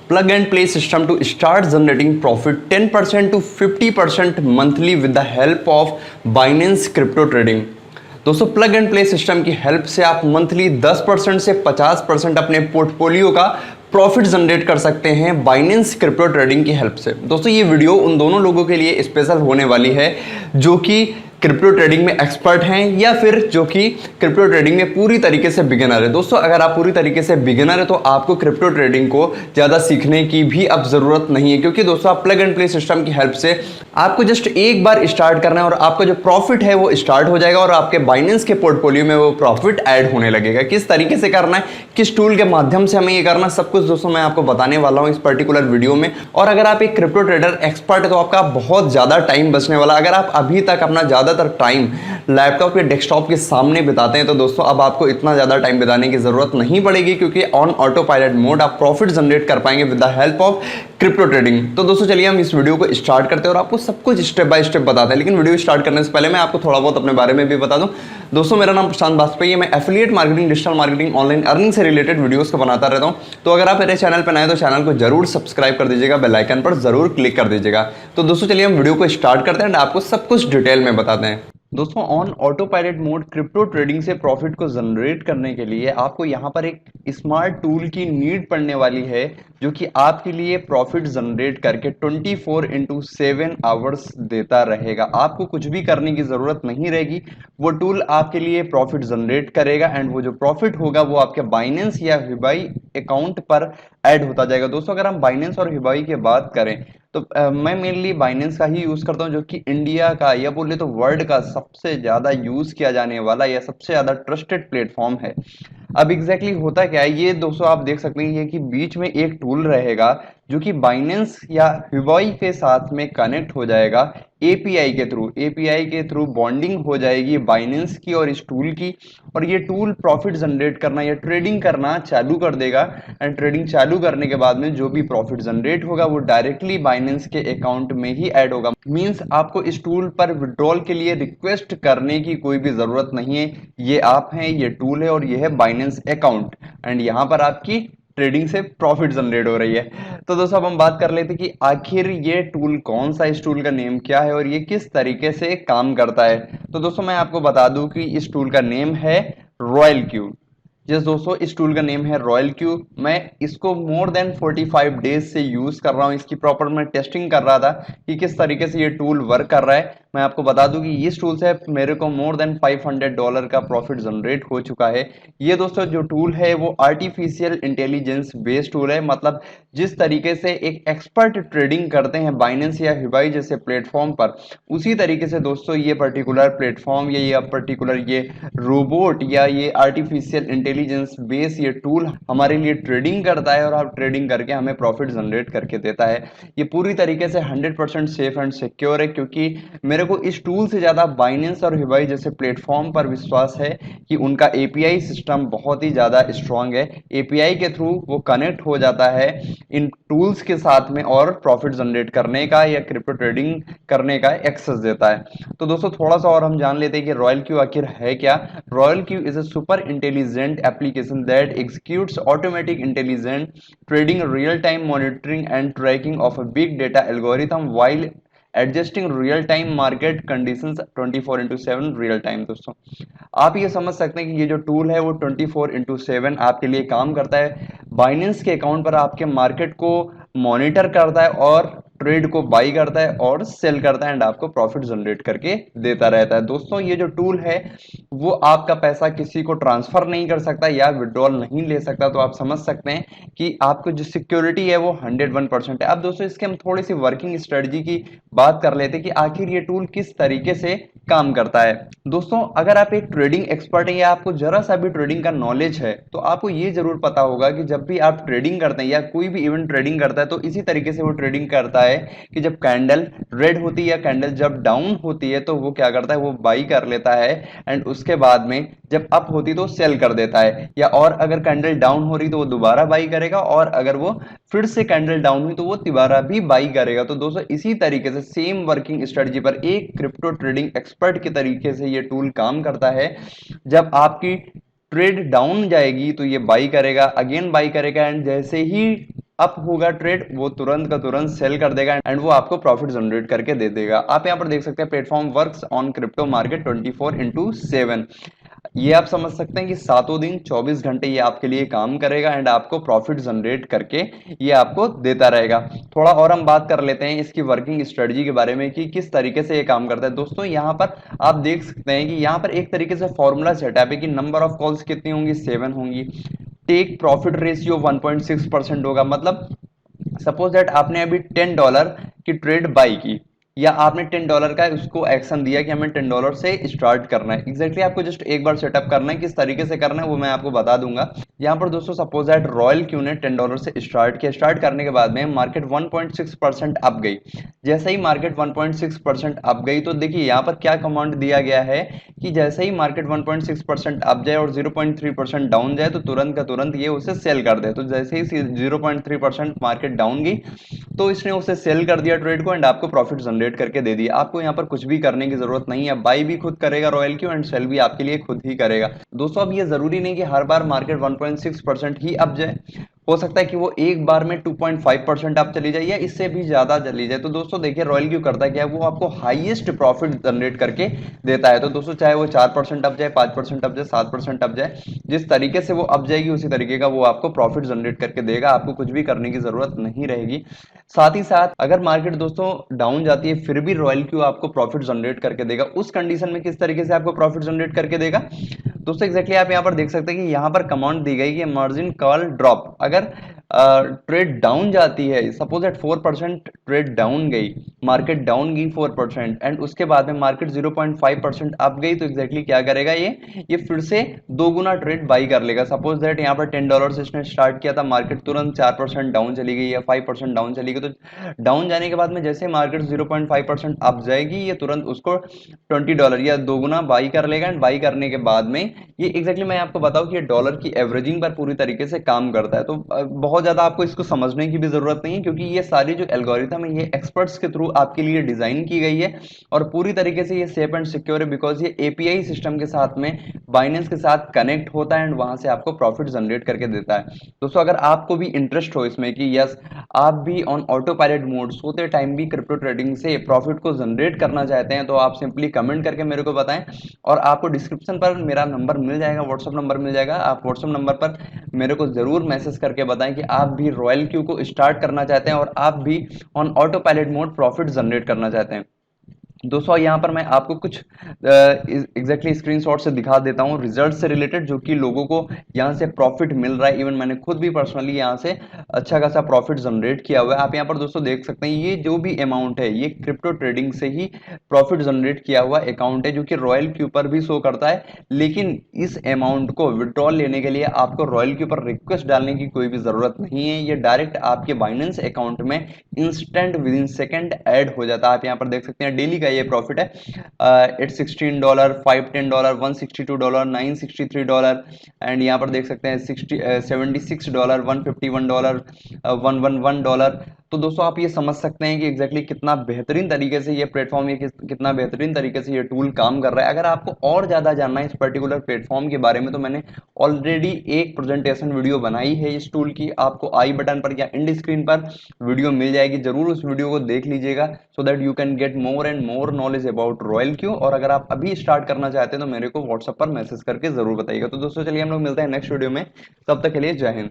plug and play system to start generating profit 10% to 50% monthly with the help of Binance crypto trading। दोस्तों plug and play system की help से आप monthly 10% से 50% अपने portfolio का profit generate कर सकते हैं बाइनेंस क्रिप्टो ट्रेडिंग की हेल्प से। दोस्तों ये वीडियो उन दोनों लोगों के लिए स्पेशल होने वाली है जो कि क्रिप्टो ट्रेडिंग में एक्सपर्ट हैं या फिर जो कि क्रिप्टो ट्रेडिंग में पूरी तरीके से बिगिनर है। दोस्तों अगर आप पूरी तरीके से बिगिनर है तो आपको क्रिप्टो ट्रेडिंग को ज़्यादा सीखने की भी अब ज़रूरत नहीं है, क्योंकि दोस्तों आप प्लग एंड प्ले सिस्टम की हेल्प से आपको जस्ट एक बार स्टार्ट करना है और आपका जो प्रॉफिट है वो स्टार्ट हो जाएगा और आपके बाइनेंस के पोर्टफोलियो में वो प्रॉफिट ऐड होने लगेगा। किस तरीके से करना है, किस टूल के माध्यम से हमें ये करना, सब कुछ दोस्तों मैं आपको बताने वाला हूँ इस पर्टिकुलर वीडियो में। और अगर आप एक क्रिप्टो ट्रेडर एक्सपर्ट है तो आपका बहुत ज़्यादा टाइम बचने वाला। अगर आप अभी तक अपना ज़्यादातर टाइम लैपटॉप या डेस्कटॉप के सामने बिताते हैं तो दोस्तों अब आपको इतना ज़्यादा टाइम बिताने की ज़रूरत नहीं पड़ेगी, क्योंकि ऑन ऑटो पायलट मोड आप प्रॉफिट जनरेट कर पाएंगे with the help of crypto trading. तो दोस्तों चलिए हम इस वीडियो को स्टार्ट करते हैं और आपको सब कुछ स्टेप बाय स्टेप बताते हैं। लेकिन वीडियो स्टार्ट करने से पहले मैं आपको थोड़ा बहुत अपने बारे में भी बता दूं। दोस्तों मेरा नाम प्रशांत बाजपेयी है, मैं affiliate marketing, digital marketing, online earning से रिलेटेड वीडियोस को बनाता रहता हूं। तो अगर आप मेरे चैनल पर नए तो चैनल को जरूर सब्सक्राइब कर दीजिएगा, बेल आइकन पर जरूर क्लिक कर दीजिएगा। तो दोस्तों चलिए हम वीडियो को स्टार्ट करते हैं और आपको सब कुछ डिटेल में बताते हैं। दोस्तों on auto pilot mode crypto trading से प्रॉफिट को जनरेट करने के लिए आपको यहाँ पर एक स्मार्ट टूल की नीड पड़ने वाली है जो कि आपके लिए प्रॉफिट जनरेट करके 24/7 आवर्स देता रहेगा। आपको कुछ भी करने की जरूरत नहीं रहेगी, वो टूल आपके लिए प्रॉफिट जनरेट करेगा एंड वो जो प्रॉफिट होगा वो आपके बाइनेंस या हिबाई अकाउंट पर ऐड होता जाएगा। दोस्तों अगर हम बाइनेंस और हिबाई की बात करें तो मैं मेनली बाइनेंस का ही यूज करता हूं, जो कि इंडिया का या बोले तो वर्ल्ड का सबसे ज्यादा यूज किया जाने वाला या सबसे ज्यादा ट्रस्टेड प्लेटफॉर्म है। अब एग्जैक्टली होता क्या है ये दोस्तों आप देख सकते हैं कि बीच में एक टूल रहेगा जो कि बाइनेंस या हिवाई के साथ में कनेक्ट हो जाएगा एपीआई के थ्रू बॉन्डिंग हो जाएगी बाइनेंस की और इस टूल की, और ये टूल प्रॉफिट जनरेट करना या ट्रेडिंग करना चालू कर देगा। एंड ट्रेडिंग चालू करने के बाद में जो भी प्रॉफिट जनरेट होगा वो डायरेक्टली बाइनेंस के अकाउंट में ही ऐड होगा। मींस आपको इस टूल पर विड्रॉल के लिए रिक्वेस्ट करने की कोई भी जरूरत नहीं है। ये आप हैं, ये टूल है और ये है बाइनेंस अकाउंट, एंड यहाँ पर आपकी ट्रेडिंग से प्रॉफिट जनरेट हो रही है। तो दोस्तों अब हम बात कर लेते हैं कि आखिर ये टूल कौन सा, इस टूल का नेम क्या है और ये किस तरीके से काम करता है। तो दोस्तों मैं आपको बता दूं कि इस टूल का नेम है रॉयल क्यू। यस दोस्तों इस टूल का नेम है रॉयल क्यू। मैं इसको मोर देन 45 डेज से यूज कर रहा हूँ। इसकी प्रॉपर मैं टेस्टिंग कर रहा था कि किस तरीके से ये टूल वर्क कर रहा है। मैं आपको बता दूं कि इस टूल से मेरे को मोर देन $500 का प्रॉफिट जनरेट हो चुका है। ये दोस्तों जो टूल है वो आर्टिफिशियल इंटेलिजेंस बेस्ड टूल है। मतलब जिस तरीके से एक एक्सपर्ट ट्रेडिंग करते हैं बाइनेंस या हिबाई जैसे प्लेटफॉर्म पर, उसी तरीके से दोस्तों ये पर्टिकुलर प्लेटफॉर्म या ये पर्टिकुलर ये रोबोट या ये आर्टिफिशियल इंटेलिजेंस बेस ये टूल हमारे लिए ट्रेडिंग करता है और आप ट्रेडिंग करके हमें प्रॉफिट जनरेट करके देता है। ये पूरी तरीके से 100% सेफ एंड सिक्योर है, क्योंकि मेरे को इस टूल से ज्यादा बाइनेंस और हिबाई जैसे प्लेटफॉर्म पर विश्वास है कि उनका एपीआई सिस्टम बहुत ही ज्यादा स्ट्रांग है। एपीआई के थ्रू वो कनेक्ट हो जाता है इन टूल्स के साथ में और प्रॉफिट जनरेट करने का या क्रिप्टो ट्रेडिंग करने का एक्सेस देता है। तो दोस्तों थोड़ा सा और हम जान लेते हैं कि रॉयल क्यू आखिर है क्या। Royal Q is a super intelligent application that executes automatic intelligent trading, real time monitoring and tracking of a big data algorithm while adjusting real time market conditions 24/7 real time. दोस्तों आप ये समझ सकते हैं कि ये जो टूल है वो 24/7 आपके लिए काम करता है। बाइनेंस के अकाउंट पर आपके मार्केट को मॉनिटर करता है और ट्रेड को बाई करता है और सेल करता है एंड आपको प्रॉफिट जनरेट करके देता रहता है। दोस्तों ये जो टूल है वो आपका पैसा किसी को ट्रांसफर नहीं कर सकता या विड्रॉल नहीं ले सकता। तो आप समझ सकते हैं कि आपको जो सिक्योरिटी है वो 101% है। अब दोस्तों इसके हम थोड़ी सी वर्किंग स्ट्रेटजी की बात कर लेते हैं कि आखिर ये टूल किस तरीके से काम करता है। दोस्तों अगर आप एक ट्रेडिंग एक्सपर्ट हैं या आपको जरा सा भी ट्रेडिंग का नॉलेज है तो आपको ये जरूर पता होगा कि जब भी आप ट्रेडिंग करते हैं या कोई भी इवेंट ट्रेडिंग करता है तो इसी तरीके से वो ट्रेडिंग करता है कि जब कैंडल रेड होती है या कैंडल जब डाउन होती है तो वो क्या करता है, वो बाई कर लेता है एंड उसके बाद में जब अप होती तो सेल कर देता है। या और अगर कैंडल डाउन हो रही तो वो दोबारा बाई करेगा और अगर वो फिर से कैंडल डाउन हुई तो वो दोबारा भी बाई करेगा। तो दोस्तों इसी तरीके से सेम वर्किंग स्ट्रेटजी पर एक क्रिप्टो ट्रेडिंग एक्सपर्ट के तरीके से ये टूल काम करता है। जब आपकी ट्रेड डाउन जाएगी तो ये बाई करेगा, अगेन बाई करेगा एंड जैसे ही अप होगा ट्रेड, वो तुरंत का तुरंत सेल कर देगा एंड वो आपको प्रॉफिट जनरेट करके दे देगा। आप यहाँ पर देख सकते हैं platform works on crypto market 24/7। ये आप समझ सकते हैं कि सातों दिन 24 घंटे ये आपके लिए काम करेगा एंड आपको प्रॉफिट जनरेट करके ये आपको देता रहेगा। थोड़ा और हम बात कर लेते हैं इसकी वर्किंग स्ट्रेटजी के बारे में कि किस तरीके से ये काम करता है। दोस्तों यहाँ पर आप देख सकते हैं कि यहाँ पर एक तरीके से फॉर्मूला सेटअप है कि नंबर ऑफ कॉल्स कितनी होंगी, 7 होंगी। टेक प्रॉफिट रेशियो 1.6% होगा। मतलब सपोज दैट आपने अभी $10 की ट्रेड बाई की या आपने $10 का उसको एक्शन दिया कि हमें $10 से स्टार्ट करना है। एग्जैक्टली आपको जस्ट एक बार सेटअप करना है, किस तरीके से करना है वो मैं आपको बता दूंगा। यहाँ पर दोस्तों सपोज दैट रॉयल क्यू ने $10 से स्टार्ट किया, स्टार्ट करने के बाद में मार्केट 1.6% अप गई। जैसे ही मार्केट 1.6% अप गई तो देखिए यहाँ पर क्या कमांड दिया गया है कि जैसे ही मार्केट 1.6% अप जाए और 0.3% डाउन जाए तो तुरंत का तुरंत ये उसे सेल कर दे। तो जैसे ही 0.3% मार्केट डाउन गई तो इसने उसे सेल कर दिया ट्रेड को एंड आपको प्रॉफिट जनरेट करके दे दिया। आपको यहाँ पर कुछ भी करने की जरूरत नहीं है, बाई भी खुद करेगा रॉयल क्यू एंड सेल भी आपके लिए खुद ही करेगा। दोस्तों अब ये जरूरी नहीं कि हर बार मार्केट 1.6% ही अप जाए, हो सकता है कि वो एक बार में 2.5% अप चली जाए या इससे भी ज्यादा चली जाए। तो दोस्तों देखिए रॉयल क्यू करता क्या है, वो आपको हाईएस्ट प्रॉफिट जनरेट करके देता है। तो दोस्तों चाहे वो 4% अप जाए, 5% अप जाए, 7% अप जाए, जिस तरीके से वो अप जाएगी उसी तरीके का वो आपको प्रॉफिट जनरेट करके देगा। आपको कुछ भी करने की जरूरत नहीं रहेगी। साथ ही साथ अगर मार्केट दोस्तों डाउन जाती है फिर भी रॉयल क्यू आपको प्रॉफिट जनरेट करके देगा। उस कंडीशन में किस तरीके से आपको प्रॉफिट जनरेट करके देगा दोस्तों, एक्जैक्टली आप यहाँ पर देख सकते हैं कि यहाँ पर कमांड दी गई कि मार्जिन कॉल ड्रॉप। अगर ट्रेड डाउन जाती है, सपोज एट 4% ट्रेड डाउन गई, मार्केट डाउन गई 4% एंड उसके बाद में मार्केट 0.5% अप गई, तो एक्जैक्टली क्या करेगा ये फिर से दो गुना ट्रेड बाई कर लेगा। सपोज दैट यहाँ पर $10 से इसने स्टार्ट किया था, मार्केट तुरंत 4% डाउन चली गई या 5% डाउन चली गई, तो डाउन जाने के बाद में जैसे मार्केट 0.5% अप जाएगी ये तुरंत उसको $20 या दो गुना बाई कर लेगा एंड बाई करने के बाद में ये एग्जैक्टली मैं आपको बताऊं कि ये डॉलर की एवरेजिंग पर पूरी तरीके से काम करता है। तो बहुत ज्यादा आपको इसको समझने की भी जरूरत नहीं है क्योंकि ये सारी जो एल्गोरिथम है ये एक्सपर्ट्स के थ्रू आपके लिए डिजाइन की गई है और पूरी तरीके से ये सेफ एंड सिक्योर है बिकॉज ये एपीआई सिस्टम के साथ में बाइनेंस के साथ कनेक्ट होता है एंड वहां से आपको प्रॉफिट जनरेट करके देता है। दोस्तों अगर आपको भी इंटरेस्ट हो इसमें कि यस आप भी ऑन ऑटो पायलट मोड सोते टाइम भी क्रिप्टो ट्रेडिंग से प्रॉफिट को जनरेट करना चाहते हैं तो आप सिंपली कमेंट करके मेरे को बताएं और आपको डिस्क्रिप्शन पर मेरा नंबर मिल जाएगा, व्हाट्सअप नंबर मिल जाएगा। आप व्हाट्सअप नंबर पर मेरे को जरूर मैसेज करके बताएं कि आप भी रॉयल क्यू को स्टार्ट करना चाहते हैं और आप भी on auto pilot mode profit generate करना चाहते हैं। दोस्तों यहाँ पर मैं आपको कुछ एग्जैक्टली स्क्रीनशॉट से दिखा देता हूँ रिजल्ट से रिलेटेड जो कि लोगों को यहाँ से प्रॉफिट मिल रहा है। इवन मैंने खुद भी पर्सनली यहाँ से अच्छा खासा प्रॉफिट जनरेट किया हुआ है। आप यहाँ पर दोस्तों देख सकते हैं ये जो भी अमाउंट है ये क्रिप्टो ट्रेडिंग से ही प्रॉफिट जनरेट किया हुआ अकाउंट है जो कि रॉयल क्यू पर भी शो करता है। लेकिन इस अमाउंट को विड्रॉल लेने के लिए आपको रॉयल क्यू पर रिक्वेस्ट डालने की कोई भी जरूरत नहीं है, ये डायरेक्ट आपके बाइनेंस अकाउंट में instant with in second add हो जाता है। आप यहाँ पर देख सकते हैं डेली का ये प्रॉफिट है $16, $510, $162, $963 एंड यहाँ पर देख सकते हैं $76, $151, $111। तो दोस्तों आप ये समझ सकते हैं कि एग्जैक्टली कितना बेहतरीन तरीके से ये प्लेटफॉर्म, ये कितना बेहतरीन तरीके से ये टूल काम कर रहा है। अगर आपको और ज्यादा जानना है इस पर्टिकुलर प्लेटफॉर्म के बारे में तो मैंने ऑलरेडी एक प्रेजेंटेशन वीडियो बनाई है इस टूल की, आपको आई बटन पर या एंड स्क्रीन पर वीडियो मिल जाएगी। जरूर उस वीडियो को देख लीजिएगा so that you can get more and more knowledge about royal Q. और अगर आप अभी स्टार्ट करना चाहते हैं तो मेरे को व्हाट्सएप पर मैसेज करके जरूर बताइएगा। तो दोस्तों चलिए हम लोग मिलते हैं नेक्स्ट वीडियो में, तब तक के लिए जय हिंद।